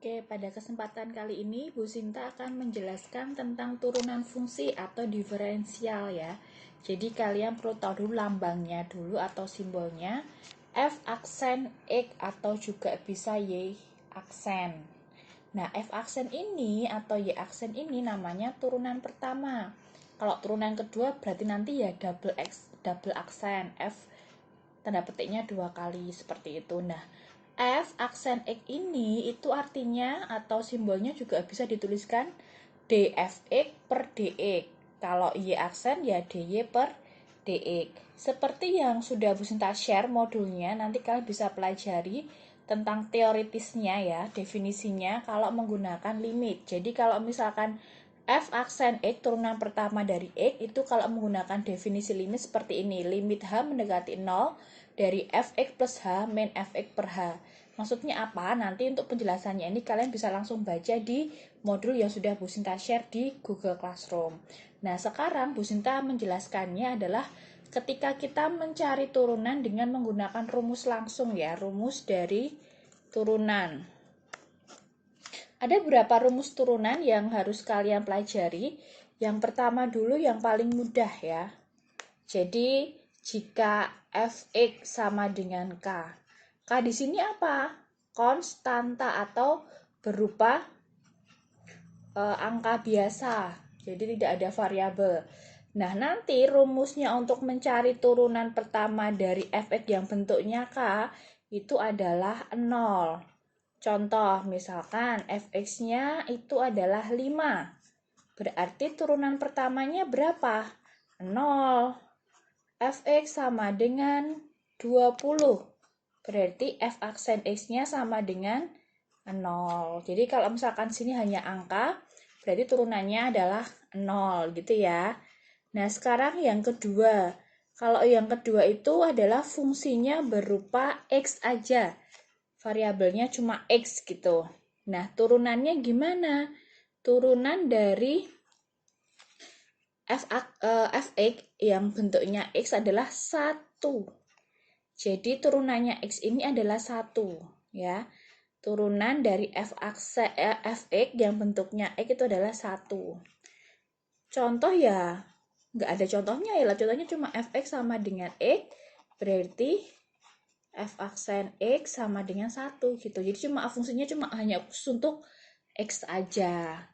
Oke, pada kesempatan kali ini Bu Sinta akan menjelaskan tentang turunan fungsi atau diferensial ya. Jadi kalian perlu tahu dulu lambangnya dulu atau simbolnya. F aksen X atau juga bisa Y aksen. Nah, F aksen ini atau Y aksen ini namanya turunan pertama. Kalau turunan kedua berarti nanti ya double aksen. F tanda petiknya 2 kali seperti itu. Nah, F aksen X ini itu artinya atau simbolnya juga bisa dituliskan dfx per dx. Kalau Y aksen ya dy per dx. Seperti yang sudah Bu Sinta share modulnya, nanti kalian bisa pelajari tentang teoritisnya ya, definisinya kalau menggunakan limit. Jadi kalau misalkan F aksen X turunan pertama dari X itu kalau menggunakan definisi limit seperti ini. Limit H mendekati 0 dari fx plus H min fx per H. Maksudnya apa? Nanti untuk penjelasannya ini kalian bisa langsung baca di modul yang sudah Bu Sinta share di Google Classroom. Nah, sekarang Bu Sinta menjelaskannya adalah ketika kita mencari turunan dengan menggunakan rumus langsung ya, rumus dari turunan. Ada beberapa rumus turunan yang harus kalian pelajari. Yang pertama dulu yang paling mudah ya. Jadi, jika fx sama dengan k. K di sini apa? Konstanta atau berupa angka biasa. Jadi tidak ada variabel. Nah, nanti rumusnya untuk mencari turunan pertama dari fx yang bentuknya k itu adalah 0. Contoh, misalkan fx-nya itu adalah 5. Berarti turunan pertamanya berapa? 0. Fx sama dengan 20. Berarti f aksen x-nya sama dengan 0. Jadi kalau misalkan sini hanya angka, berarti turunannya adalah 0 gitu ya. Nah, sekarang yang kedua. Kalau yang kedua itu adalah fungsinya berupa x aja. Variabelnya cuma x gitu. Nah, turunannya gimana? Turunan dari fx yang bentuknya x adalah 1. Jadi turunannya x ini adalah 1 ya. Turunan dari fx yang bentuknya x itu adalah 1. Contoh ya, nggak ada contohnya ya, contohnya cuma fx sama dengan x, berarti f aksen x sama dengan 1 gitu. Jadi cuma fungsinya hanya khusus untuk x aja.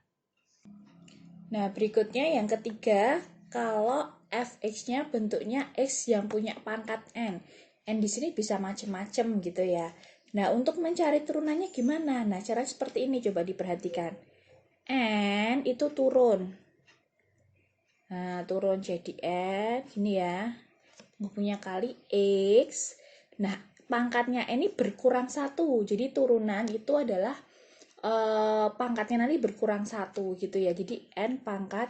Nah, berikutnya yang ketiga, kalau fx-nya bentuknya x yang punya pangkat n. N di sini bisa macam-macam gitu ya. Nah, untuk mencari turunannya gimana? Nah, cara seperti ini coba diperhatikan. N itu turun. Nah, turun jadi N, gini ya. Punya kali X. Nah, pangkatnya N ini berkurang 1. Jadi turunan itu adalah pangkatnya nanti berkurang 1 gitu ya. Jadi N pangkat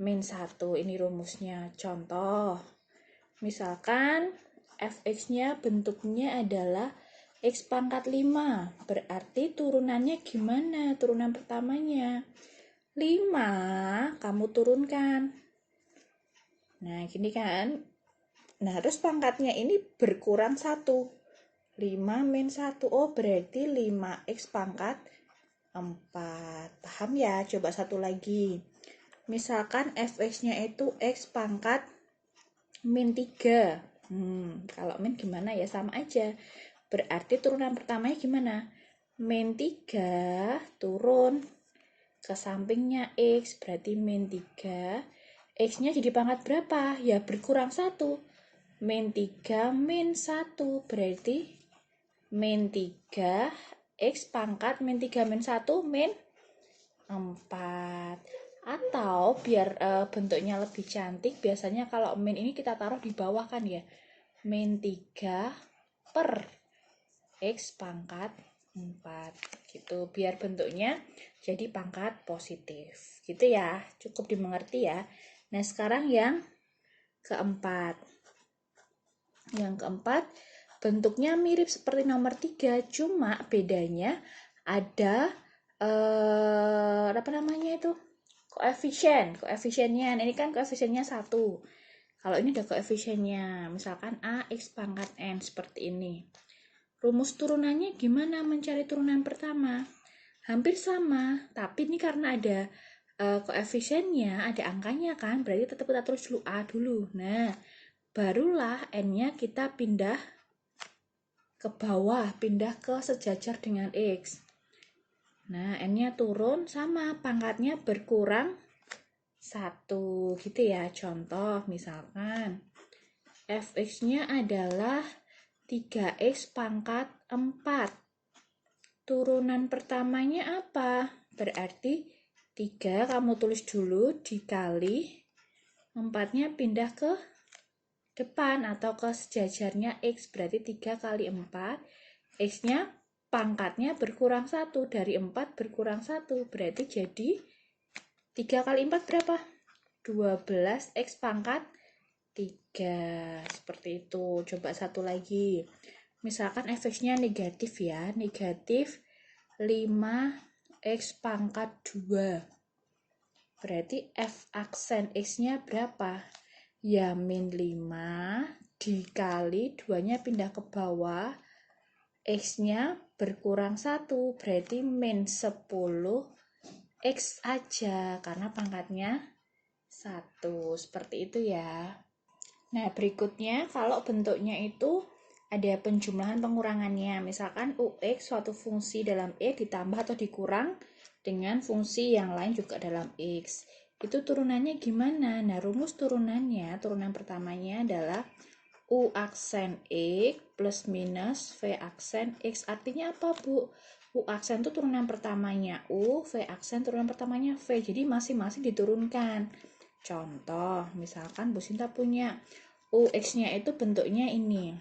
min 1. Ini rumusnya. Contoh, misalkan fx-nya bentuknya adalah x pangkat 5. Berarti turunannya gimana? Turunan pertamanya 5 kamu turunkan. Nah, gini kan. Nah, terus pangkatnya ini berkurang 1. 5 min 1. Oh, berarti 5x pangkat 4. Paham ya? Coba satu lagi. Misalkan fx-nya itu x pangkat min 3. Kalau min gimana ya? Sama aja. Berarti turunan pertamanya gimana? Min 3 turun ke sampingnya x. Berarti min 3. X-nya jadi pangkat berapa? Ya berkurang 1. Min 3 min 1. Berarti min 3 x pangkat min 3 min 1 min 4. Atau biar bentuknya lebih cantik, biasanya kalau min ini kita taruh di bawah kan ya. Min 3 per x pangkat 4 gitu, biar bentuknya jadi pangkat positif gitu ya. Cukup dimengerti ya. Nah, sekarang yang keempat. Yang keempat, bentuknya mirip seperti nomor 3, cuma bedanya ada apa namanya itu? Koefisiennya. Nah, ini kan koefisiennya 1. Kalau ini ada koefisiennya, misalkan ax pangkat n seperti ini. Rumus turunannya gimana mencari turunan pertama? hampir sama, tapi ini karena ada koefisiennya, ada angkanya kan, berarti tetap kita tulis dulu A dulu. Nah, barulah N-nya kita pindah ke bawah, pindah ke sejajar dengan X. Nah, N-nya turun sama, pangkatnya berkurang 1 gitu ya. Contoh misalkan fx-nya adalah 3x pangkat 4. Turunan pertamanya apa? Berarti 3 kamu tulis dulu dikali 4-nya pindah ke depan atau ke sejajarnya x. Berarti 3 kali 4. X-nya pangkatnya berkurang 1. Dari 4 berkurang 1. Berarti jadi 3 kali 4 berapa? 12x pangkat 3. Seperti itu. Coba satu lagi. Misalkan fx-nya negatif ya. Negatif 5x pangkat 2. Berarti f aksen x-nya berapa? Ya min 5 dikali 2-nya pindah ke bawah. X-nya berkurang 1. Berarti min 10 X aja karena pangkatnya 1. Seperti itu ya. Nah, berikutnya kalau bentuknya itu ada penjumlahan pengurangannya. Misalkan UX suatu fungsi dalam E ditambah atau dikurang dengan fungsi yang lain juga dalam X. Itu turunannya gimana? Nah, rumus turunannya, turunan pertamanya adalah U aksen X plus minus V aksen X. Artinya apa, Bu? U aksen itu turunan pertamanya U, V aksen turunan pertamanya V. Jadi masing-masing diturunkan. Contoh, misalkan Bu Sinta punya UX-nya itu bentuknya ini.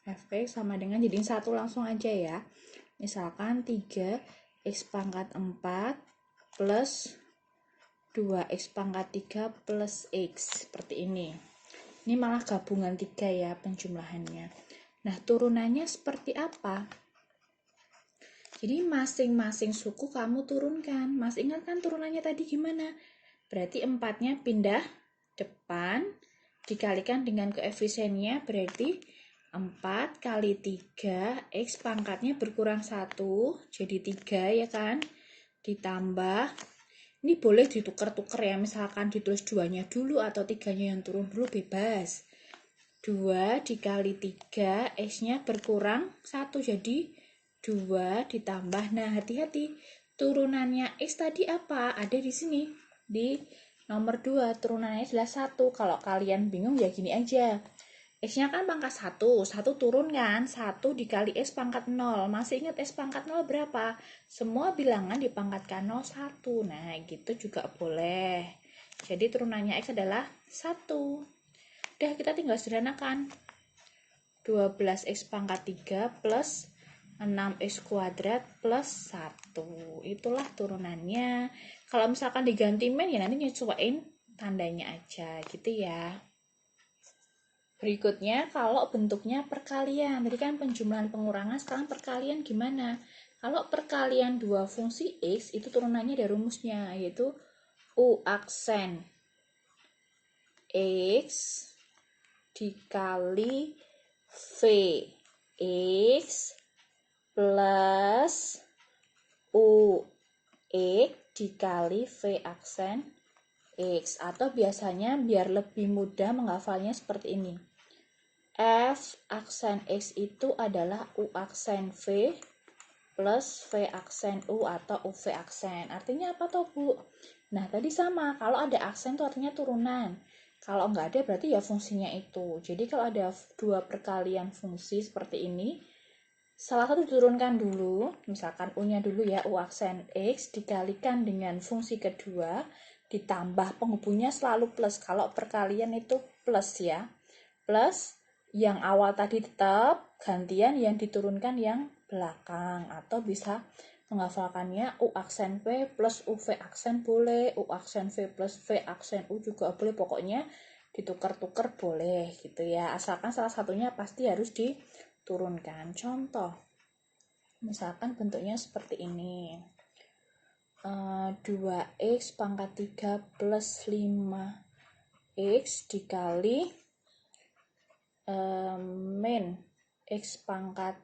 Fx sama dengan jadiin 1 langsung aja ya. Misalkan 3x pangkat 4 plus 2x pangkat 3 plus x. Seperti ini. Ini malah gabungan 3 ya penjumlahannya. Nah, turunannya seperti apa? Jadi masing-masing suku kamu turunkan. Mas ingat kan turunannya tadi gimana? Berarti 4-nya pindah depan dikalikan dengan koefisiennya, berarti 4 kali 3 X pangkatnya berkurang 1 jadi 3 ya kan, ditambah ini boleh ditukar-tukar ya, misalkan ditulis 2-nya dulu atau 3-nya yang turun dulu bebas. 2 dikali 3 X-nya berkurang 1 jadi 2 ditambah. Nah, hati-hati, turunannya X tadi apa? Ada di sini di nomor 2, turunannya adalah 1. Kalau kalian bingung ya gini aja. X-nya kan pangkat 1, 1 turun kan? 1 dikali X pangkat 0. Masih ingat X pangkat 0 berapa? Semua bilangan dipangkatkan 0, 1. Nah, gitu juga boleh. Jadi turunannya X adalah 1. Udah, kita tinggal sederhanakan. 12x pangkat 3 plus 6x kuadrat plus 1. Itulah turunannya. Kalau misalkan diganti min ya nanti nyesuaiin tandanya aja gitu ya. Berikutnya kalau bentuknya perkalian. Tadi kan penjumlahan pengurangan, sekarang perkalian gimana? Kalau perkalian dua fungsi X itu turunannya dari rumusnya yaitu U aksen X dikali Vx plus UX dikali V aksen X. Atau biasanya biar lebih mudah menghafalnya seperti ini. F aksen X itu adalah U aksen V plus V aksen U atau UV aksen. Artinya apa toh, Bu? Nah, tadi sama. Kalau ada aksen itu artinya turunan. Kalau nggak ada berarti ya fungsinya itu. Jadi kalau ada dua perkalian fungsi seperti ini, salah satu diturunkan dulu, misalkan U-nya dulu ya, U aksen X dikalikan dengan fungsi kedua, ditambah penghubungnya selalu plus. Kalau perkalian itu plus ya. Plus yang awal tadi tetap, gantian yang diturunkan yang belakang. Atau bisa menghafalkannya U aksen V plus UV aksen boleh, U aksen V plus V aksen U juga boleh, pokoknya ditukar-tukar boleh gitu ya, asalkan salah satunya pasti harus diturunkan. Contoh, misalkan bentuknya seperti ini, 2x pangkat 3 plus 5x dikali min x pangkat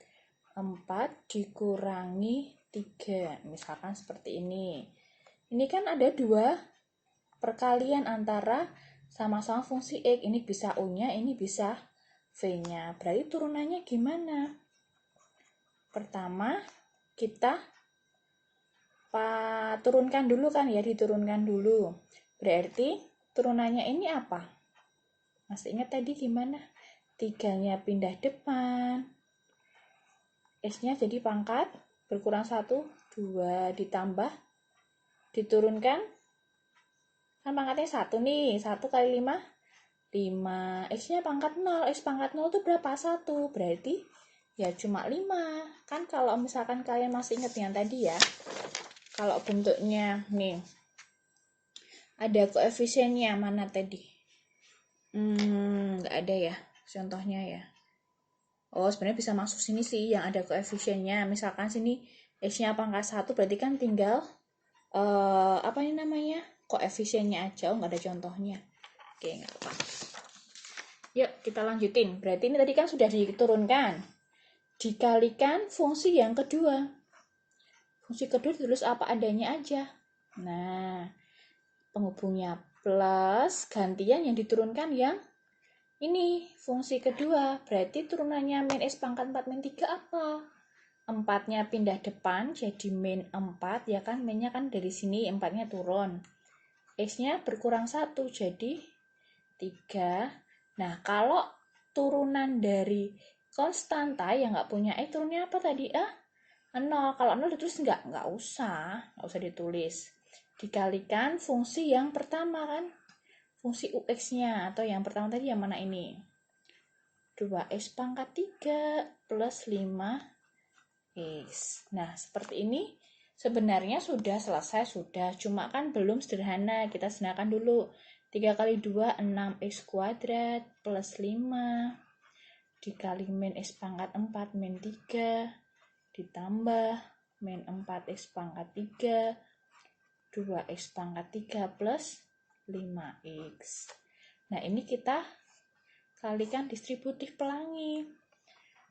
4 dikurangi 3. Misalkan seperti ini. Ini kan ada 2 perkalian antara sama-sama fungsi X. Ini bisa U-nya, ini bisa V-nya. Berarti turunannya gimana? Pertama, kita turunkan dulu kan ya, diturunkan dulu. Berarti turunannya ini apa? Masih ingat tadi gimana? 3-nya pindah depan. S-nya jadi pangkat, berkurang 1, 2 ditambah, diturunkan. Kan pangkatnya 1 nih, 1 kali 5, 5. X-nya pangkat 0, X pangkat 0 itu berapa? 1. Berarti ya cuma 5. Kan kalau misalkan kalian masih ingat yang tadi ya, kalau bentuknya nih, ada koefisiennya mana tadi? Nggak ada ya contohnya ya. Oh, sebenarnya bisa masuk sini sih yang ada koefisiennya. Misalkan sini X-nya pangkat 1, berarti kan tinggal apa ini namanya? Koefisiennya aja, nggak ada contohnya. Oke, nggak apa. Yuk, kita lanjutin. Berarti ini tadi kan sudah diturunkan. Dikalikan fungsi yang kedua. Fungsi kedua ditulis apa adanya aja. Nah, penghubungnya plus, gantian yang diturunkan yang ini, fungsi kedua. Berarti turunannya min S pangkat 4 min 3 apa? 4-nya pindah depan, jadi min 4, ya kan? Min-nya kan dari sini, 4-nya turun. X-nya berkurang 1, jadi 3. Nah, kalau turunan dari konstanta yang nggak punya X, turunnya apa tadi? 0. Kalau 0 ditulis nggak usah ditulis. Dikalikan fungsi yang pertama kan? Fungsi UX-nya, atau yang pertama tadi yang mana ini? 2x pangkat 3 plus 5x. Nah, seperti ini sebenarnya sudah selesai, cuma kan belum sederhana. Kita sederhanakan dulu. 3 kali 2, 6x kuadrat plus 5 dikali min x pangkat 4 min 3 ditambah min 4x pangkat 3 2x pangkat 3 plus 5x. Nah, ini kita kalikan distributif pelangi.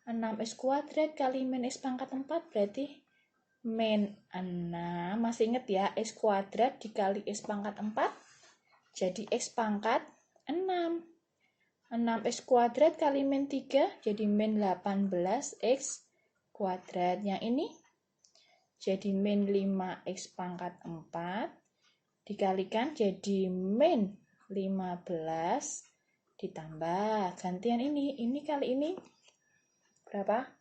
6x kuadrat kali min x pangkat 4 berarti min 6. Masih ingat ya, x kuadrat dikali x pangkat 4 jadi x pangkat 6. 6x kuadrat kali min 3 jadi min 18x kuadrat. Yang ini jadi min 5x pangkat 4 dikalikan jadi min 15 ditambah gantian ini kali ini berapa?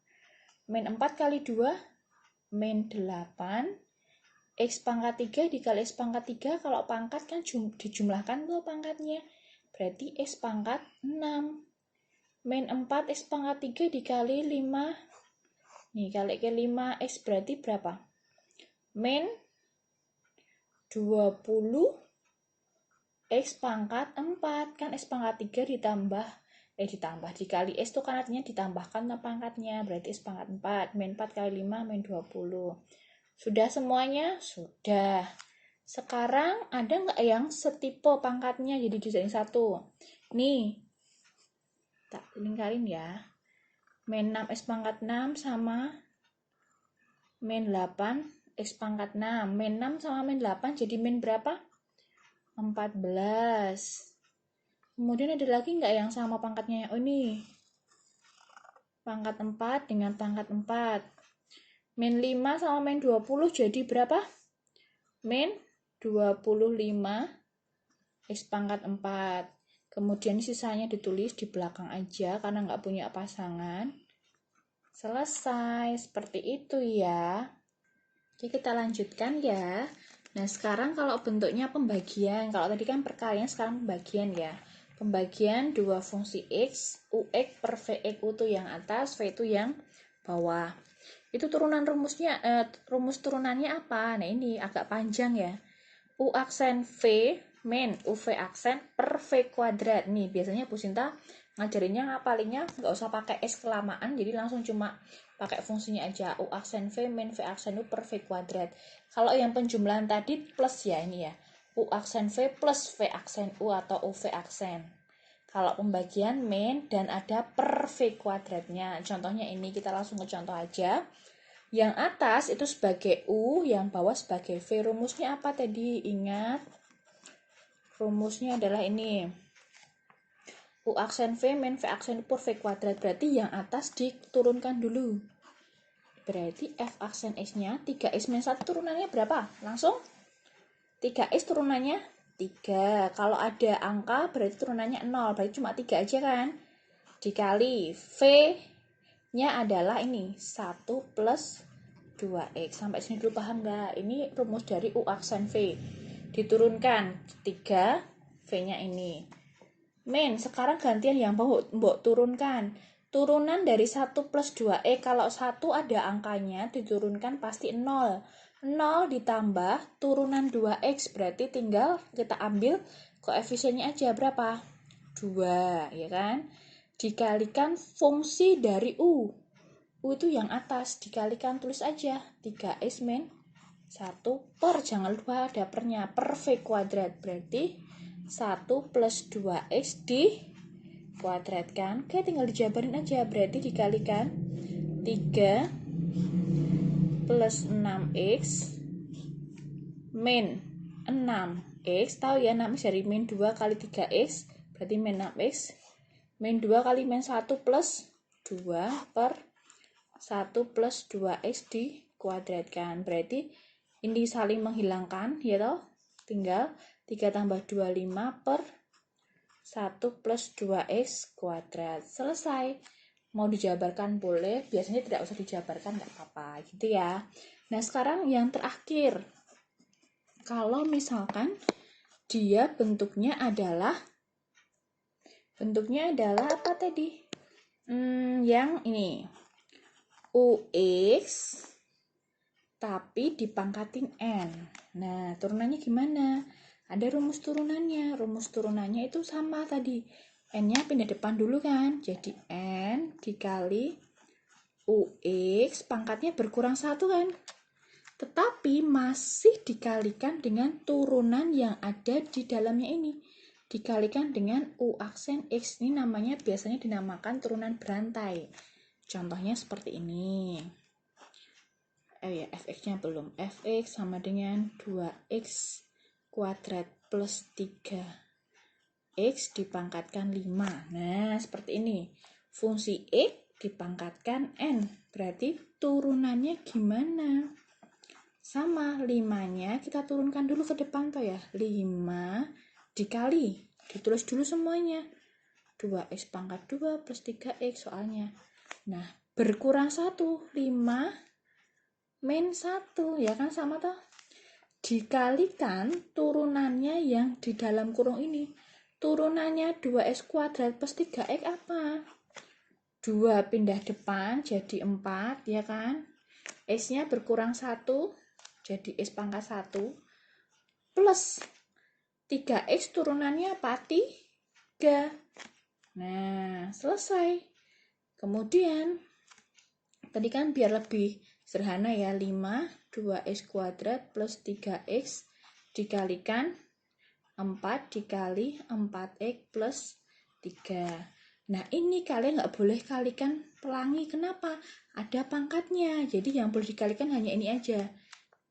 Min 4 kali 2 min 8 x pangkat 3 dikali x pangkat 3, kalau pangkat kan dijumlahkan tuh pangkatnya, berarti x pangkat 6 min 4 x pangkat 3 dikali 5 nih, kali ke 5x berarti berapa? Min 20 x pangkat 4, kan x pangkat 3 ditambah dikali x itu kan artinya ditambahkan pangkatnya, berarti x pangkat 4, min 4 kali 5 min 20. Sudah semuanya? Sudah. Sekarang ada nggak yang setipe pangkatnya jadi dijadiin 1? Nih, tak lingkarin ya. Min 6x pangkat 6 sama min 8 x pangkat 6. Min 6 sama min 8 jadi min berapa? 14. Kemudian ada lagi nggak yang sama pangkatnya? Oh, ini. Pangkat 4 dengan pangkat 4. Min 5 sama min 20 jadi berapa? Min 25 x pangkat 4. Kemudian sisanya ditulis di belakang aja karena nggak punya pasangan. Selesai. Seperti itu ya. Oke, kita lanjutkan ya. Nah, sekarang kalau bentuknya pembagian. Kalau tadi kan perkalian, sekarang pembagian ya. Pembagian dua fungsi X, UX per VX, U itu yang atas, V itu yang bawah. Itu turunan rumusnya, rumus turunannya apa? Nah, ini agak panjang ya. U aksen V min UV aksen per V kuadrat. Nih, biasanya Bu Sinta ngajarinnya ngapalinnya nggak usah pakai S kelamaan, jadi langsung cuma pakai fungsinya aja. U aksen V min V aksen U per V kuadrat. Kalau yang penjumlahan tadi plus ya ini ya. U aksen V plus V aksen U atau UV aksen. Kalau pembagian min dan ada per V kuadratnya. Contohnya ini, kita langsung ke contoh aja. Yang atas itu sebagai U, yang bawah sebagai V. Rumusnya apa tadi? Ingat, rumusnya adalah ini. U aksen V min V aksen per V kuadrat. Berarti yang atas diturunkan dulu. Berarti F aksen X-nya 3X min 1 turunannya berapa? Langsung 3X turunannya 3. Kalau ada angka berarti turunannya 0. Berarti cuma 3 aja kan? Dikali V-nya adalah ini 1 plus 2X. Sampai sini dulu paham nggak? Ini rumus dari U aksen V. Diturunkan 3, V-nya ini. Min, sekarang gantian yang mbok turunkan. Turunan dari 1 plus 2E, kalau 1 ada angkanya, diturunkan pasti 0. 0 ditambah turunan 2X, berarti tinggal kita ambil koefisiennya aja, berapa? 2, ya kan? Dikalikan fungsi dari U. U itu yang atas, dikalikan tulis aja 3X min 1 per, jangan lupa ada pernya, per V kuadrat. Berarti 1 plus 2X dikuadratkan. Oke, tinggal dijabarin aja. Berarti dikalikan 3 plus 6X min 6X. Tahu ya, 6X dari min 2 kali 3X. Berarti min 6X. Min 2 kali min 1 plus 2 per 1 plus 2X dikuadratkan. Berarti ini saling menghilangkan, ya toh? Tinggal 3 tambah 25 per 1 plus 2X kuadrat. Selesai. Mau dijabarkan boleh, biasanya tidak usah dijabarkan, nggak apa-apa gitu ya. Nah, sekarang yang terakhir. Kalau misalkan dia bentuknya adalah apa tadi? Yang ini. UX tapi dipangkatin N. Nah, turunannya gimana? Ada rumus turunannya. Rumus turunannya itu sama tadi. N-nya pindah depan dulu kan. Jadi N dikali UX, pangkatnya berkurang 1 kan. Tetapi masih dikalikan dengan turunan yang ada di dalamnya ini. Dikalikan dengan U aksen X. Ini namanya biasanya dinamakan turunan berantai. Contohnya seperti ini. Fx-nya belum. Fx sama dengan 2x kuadrat plus 3x dipangkatkan 5. Nah, seperti ini. Fungsi x dipangkatkan n. Berarti turunannya gimana? Sama, 5-nya kita turunkan dulu ke depan toh ya. 5 dikali. Ditulis dulu semuanya. 2x pangkat 2 plus 3x soalnya. Nah, berkurang 1. 5 min 1, ya kan, sama toh? Dikalikan turunannya yang di dalam kurung ini. Turunannya 2x kuadrat plus 3x apa? 2 pindah depan jadi 4, ya kan? X-nya berkurang 1, jadi X pangkat 1. Plus 3x turunannya apa? 3. Nah, selesai. Kemudian, tadi kan biar lebih sederhana ya, 5 2x kuadrat plus 3x dikalikan 4 dikali 4x plus 3. Nah, ini kalian nggak boleh kalikan pelangi. Kenapa? Ada pangkatnya. Jadi yang boleh dikalikan hanya ini aja.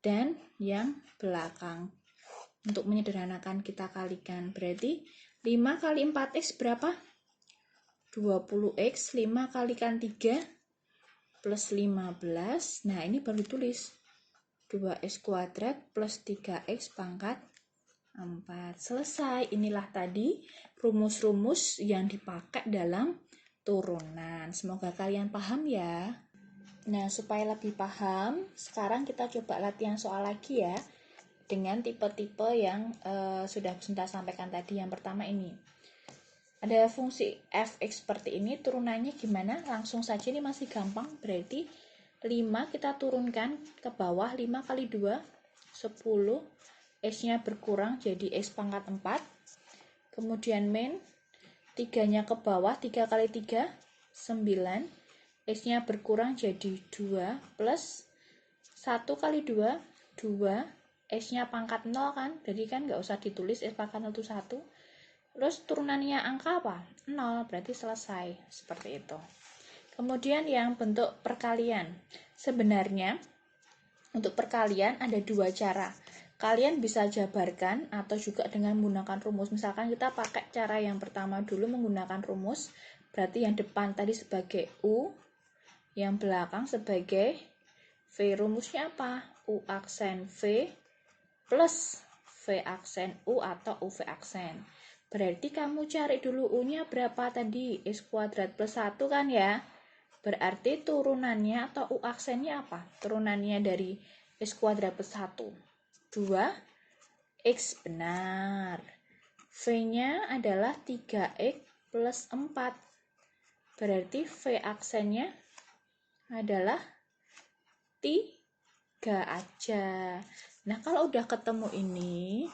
Dan yang belakang. Untuk menyederhanakan kita kalikan. Berarti 5 kali 4x berapa? 20x. 5 kalikan 3 plus 15. Nah, ini baru ditulis 2x kuadrat plus 3x pangkat 4. Selesai. Inilah tadi rumus-rumus yang dipakai dalam turunan. Semoga kalian paham ya. Nah, supaya lebih paham, sekarang kita coba latihan soal lagi ya. Dengan tipe-tipe yang sudah Bunda sampaikan tadi. Yang pertama ini. Ada fungsi fx seperti ini, turunannya gimana? Langsung saja, ini masih gampang. Berarti 5 kita turunkan ke bawah, 5 kali 2, 10. X-nya berkurang jadi X pangkat 4. Kemudian min, 3-nya ke bawah, 3 kali 3, 9. X-nya berkurang jadi 2 plus 1 kali 2, 2. X-nya pangkat 0 kan, jadi kan nggak usah ditulis X pangkat 0 itu 1. Terus turunannya angka apa? 0, berarti selesai. Seperti itu. Kemudian yang bentuk perkalian. Sebenarnya untuk perkalian ada dua cara. Kalian bisa jabarkan atau juga dengan menggunakan rumus. Misalkan kita pakai cara yang pertama dulu menggunakan rumus. Berarti yang depan tadi sebagai U, yang belakang sebagai V. Rumusnya apa? U aksen V plus V aksen U atau UV aksen. Berarti kamu cari dulu U-nya berapa tadi? X kuadrat plus 1 kan ya? Berarti turunannya atau U aksennya apa? Turunannya dari X kuadrat plus 1. 2X, benar. V-nya adalah 3X plus 4. Berarti V aksennya adalah 3 aja. Nah, kalau udah ketemu ini,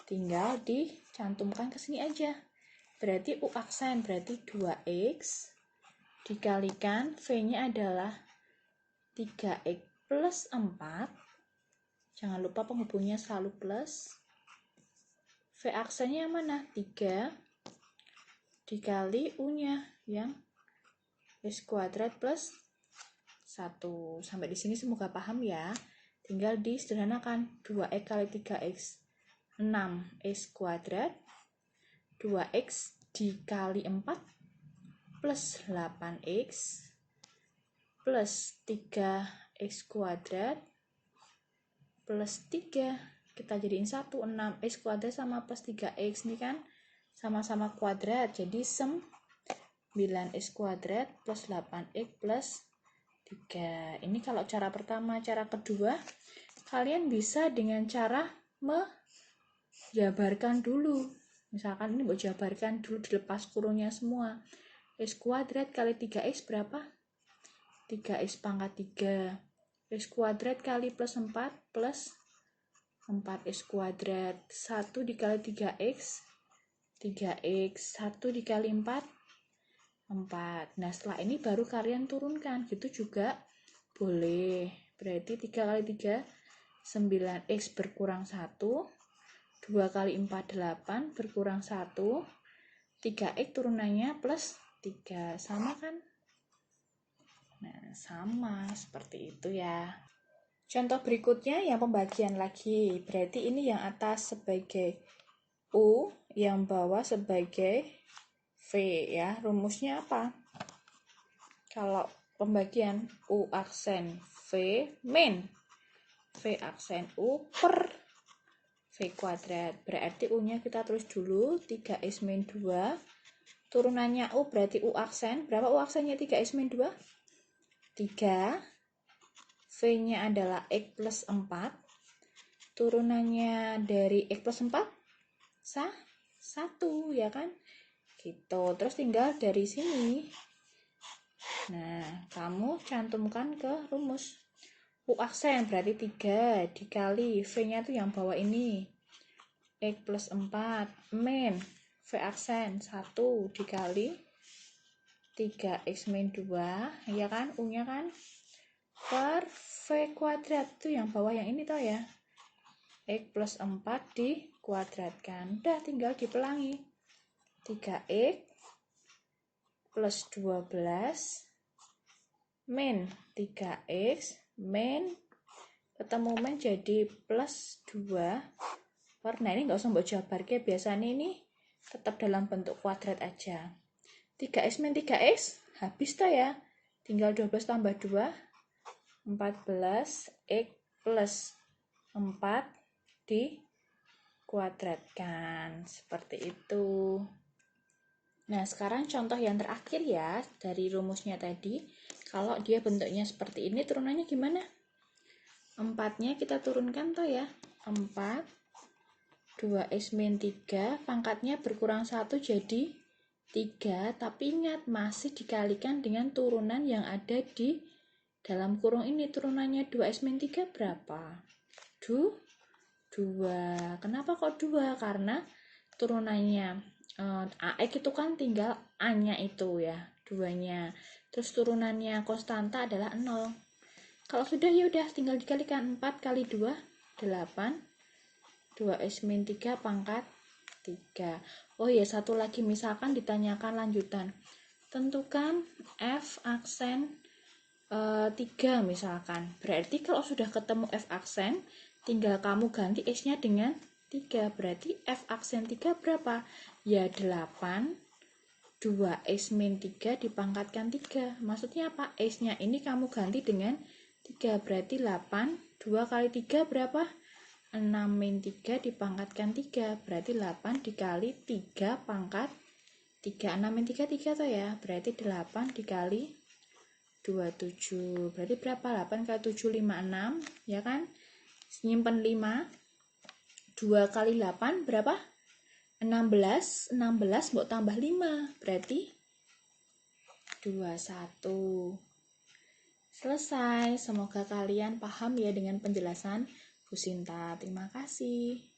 tinggal dicantumkan ke sini aja. Berarti U aksen, berarti 2X dikalikan V-nya adalah 3X plus 4. Jangan lupa penghubungnya selalu plus. V aksennya yang mana? 3 dikali U-nya yang X kuadrat plus 1. Sampai di sini semoga paham ya. Tinggal disederhanakan. 2X kali 3X 6X kuadrat. 2X dikali 4 plus 8X plus 3X kuadrat plus 3, kita jadiin 1, 6X kuadrat sama plus 3X, ini kan sama-sama kuadrat, jadi 9X kuadrat plus 8X plus 3. Ini kalau cara pertama. Cara kedua, kalian bisa dengan cara menjabarkan dulu. Misalkan ini mau jabarkan dulu, dilepas kurungnya semua. X kuadrat kali 3X berapa? 3X pangkat 3. X kuadrat kali plus 4 plus 4X kuadrat. 1 dikali 3X 3X, 1 dikali 4 4. Nah, setelah ini baru kalian turunkan. Gitu juga boleh. Berarti 3 kali 3 9X berkurang 1. 2 kali 4 8 berkurang 1. 3X turunannya plus 3. Sama kan? Nah, sama seperti itu ya. Contoh berikutnya yang pembagian lagi. Berarti ini yang atas sebagai U, yang bawah sebagai V ya. Rumusnya apa? Kalau pembagian U aksen V min V aksen U per V kuadrat. Berarti U-nya kita tulis dulu 3X min 2. Turunannya U berarti U aksen. Berapa U aksennya 3X min 2? 3. V-nya adalah X plus 4. Turunannya dari X plus 4? 1 ya kan? Gitu. Terus tinggal dari sini. Nah, kamu cantumkan ke rumus. U aksen berarti 3 dikali V-nya itu yang bawah ini. X plus 4 min V aksen 1 dikali 3X min 2, ya kan? U-nya kan? Per V kuadrat, itu yang bawah yang ini toh ya. X plus 4 dikuadratkan. Udah tinggal dipelangi. 3X plus 12 min 3X min ketemu min jadi plus 2 per, nah ini nggak usah mbok jabar ke, biasanya ini tetap dalam bentuk kuadrat aja. 3X min 3X habis toh ya, tinggal 12 tambah 2 14, X plus 4 dikuadratkan, seperti itu. Nah, sekarang contoh yang terakhir ya, dari rumusnya tadi. Kalau dia bentuknya seperti ini, turunannya gimana? 4-nya kita turunkan toh ya. 4, 2X min 3, pangkatnya berkurang 1 jadi 3, tapi ingat masih dikalikan dengan turunan yang ada di dalam kurung ini. Turunannya 2X min 3 berapa? 2. Kenapa kok 2? Karena turunannya AX itu kan tinggal A-nya itu ya, 2-nya. Terus turunannya konstanta adalah 0. Kalau sudah ya udah tinggal dikalikan 4 kali 2 8. 2X min 3 pangkat 3. Oh ya, satu lagi, misalkan ditanyakan lanjutan. tentukan F aksen 3 misalkan. Berarti kalau sudah ketemu F aksen, tinggal kamu ganti X-nya dengan 3. Berarti F aksen 3 berapa? Ya 8, 2X min 3 dipangkatkan 3. Maksudnya apa? X-nya ini kamu ganti dengan 3. Berarti 8, 2 kali 3 berapa? 6 min 3 dipangkatkan 3. Berarti 8 dikali 3 pangkat 3. 6 min 3, 3 tuh ya. Berarti 8 dikali 27. Berarti berapa? 8 kali 7, 56. Ya kan? Nyimpen 5. 2 kali 8 berapa? 16. 16 mau tambah 5. Berarti 21. Selesai. Semoga kalian paham ya dengan penjelasan Bu Sinta. Terima kasih.